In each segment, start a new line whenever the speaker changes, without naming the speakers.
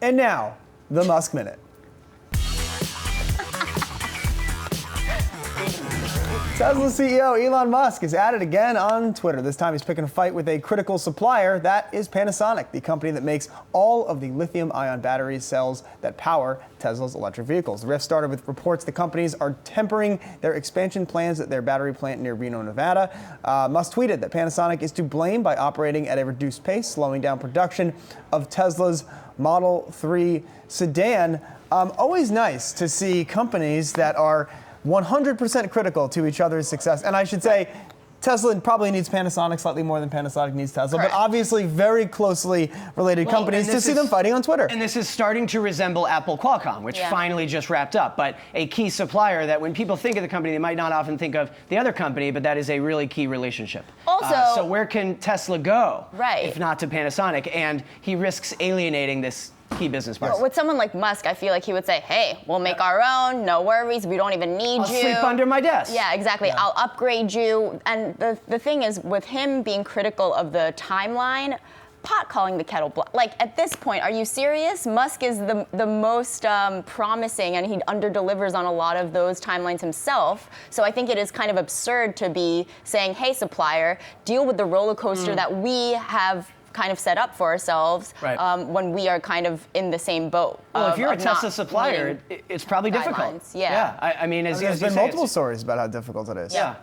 And now, the Musk Minute. Tesla CEO Elon Musk is at it again on Twitter. This time he's picking a fight with a critical supplier. That is Panasonic, the company that makes all of the lithium-ion battery cells that power Tesla's electric vehicles. The rift started with reports the companies are tempering their expansion plans at their battery plant near Reno, Nevada. Musk tweeted that Panasonic is to blame by operating at a reduced pace, slowing down production of Tesla's Model 3 sedan. Always nice to see companies that are 100% critical to each other's success. And I should say, Tesla probably needs Panasonic slightly more than Panasonic needs Tesla,
Correct.
but obviously very closely related companies to see them fighting on Twitter.
And this is starting to resemble Apple Qualcomm, which finally just wrapped up. But a key supplier that when people think of the company, they might not often think of the other company, but that is a really key relationship.
Also,
so where can Tesla go if not to Panasonic? And he risks alienating this key business partner.
With someone like Musk, I feel like he would say, hey, we'll make our own, no worries, we don't even need
I'll
you.
sleep under my desk.
Yeah, exactly. I'll upgrade you. And the thing is, with him being critical of the timeline, pot calling the kettle black. Like, at this point, are you serious? Musk is the most promising, and he underdelivers on a lot of those timelines himself. So I think it is kind of absurd to be saying, hey, supplier, deal with the roller coaster that we have kind of set up for ourselves when we are kind of in the same boat.
Well, if you're a Tesla supplier, it's probably difficult.
Yeah.
I mean,
there's been multiple stories about how difficult it is.
Yeah.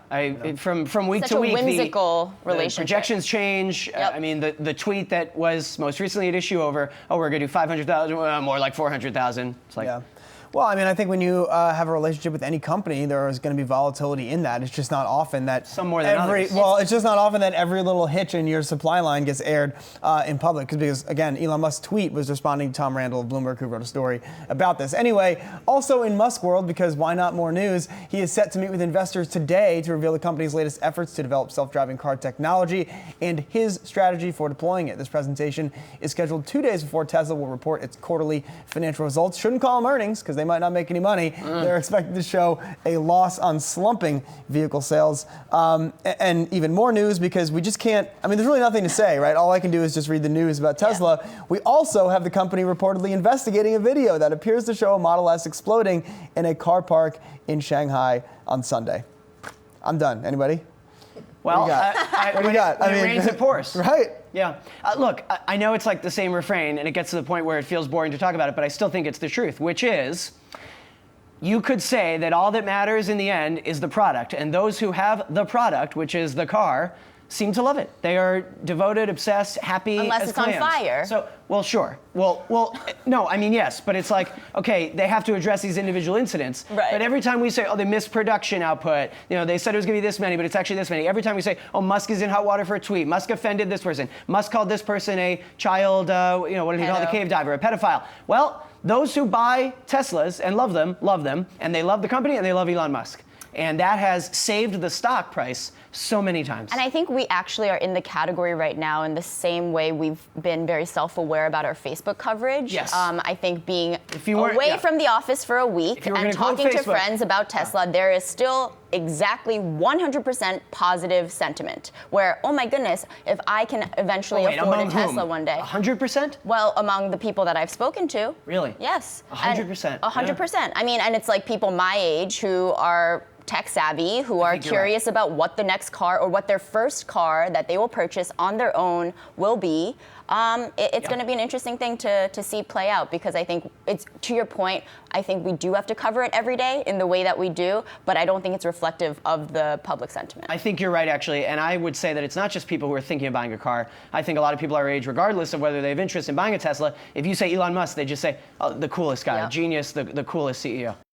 From week
Such
to week,
a whimsical relationship.
The projections change. I mean, the tweet that was most recently at issue over, we're going to do 500,000, more like 400,000. It's like.
Yeah. Well, I mean, I think when you have a relationship with any company, there is going to be volatility in that. It's just not often that
some more than others.
Well, it's just not often that every little hitch in your supply line gets aired in public. Because again, Elon Musk's tweet was responding to Tom Randall of Bloomberg, who wrote a story about this. Anyway, also in Musk world, because why not more news? He is set to meet with investors today to reveal the company's latest efforts to develop self-driving car technology and his strategy for deploying it. This presentation is scheduled 2 days before Tesla will report its quarterly financial results. Shouldn't call them earnings, because they might not make any money. They're expected to show a loss on slumping vehicle sales. And even more news, because we just can't, I mean, there's really nothing to say, right? All I can do is just read the news about Tesla. We also have the company reportedly investigating a video that appears to show a Model S exploding in a car park in Shanghai on Sunday. I'm done. Anybody?
Well,
what do you got?
When it rains, it pours.
Right.
Yeah. Look, I know it's like the same refrain, and it gets to the point where it feels boring to talk about it, but I still think it's the truth, which is, you could say that all that matters in the end is the product, and those who have the product, which is the car, seem to love it. They are devoted, obsessed, happy
Unless
as
it's
clams.
on fire.
So, well, sure. Well, no, I mean, yes, but it's like, okay, they have to address these individual incidents.
Right.
But every time we say, they missed production output, they said it was going to be this many, but it's actually this many. Every time we say, Musk is in hot water for a tweet, Musk offended this person, Musk called this person a child, what did he call the cave diver, a pedophile. Well, those who buy Teslas and love them, and they love the company and they love Elon Musk. And that has saved the stock price so many times.
And I think we actually are in the category right now in the same way we've been very self-aware about our Facebook coverage.
Yes.
I think being
away
from the office for a week and talking to friends about Tesla, there is still exactly 100% positive sentiment where, oh my goodness, if I can eventually afford a Tesla one day.
100%?
Well, among the people that I've spoken to.
Really?
Yes.
100%.
100%. I mean, and it's like people my age who are tech savvy, who are curious about what the next car or what their first car that they will purchase on their own will be. It's going to be an interesting thing to see play out, because I think it's, to your point, I think we do have to cover it every day in the way that we do, but I don't think it's reflective of the public sentiment.
I think you're right, actually, and I would say that it's not just people who are thinking of buying a car. I think a lot of people our age, regardless of whether they have interest in buying a Tesla, if you say Elon Musk, they just say, the coolest guy, genius, the coolest CEO.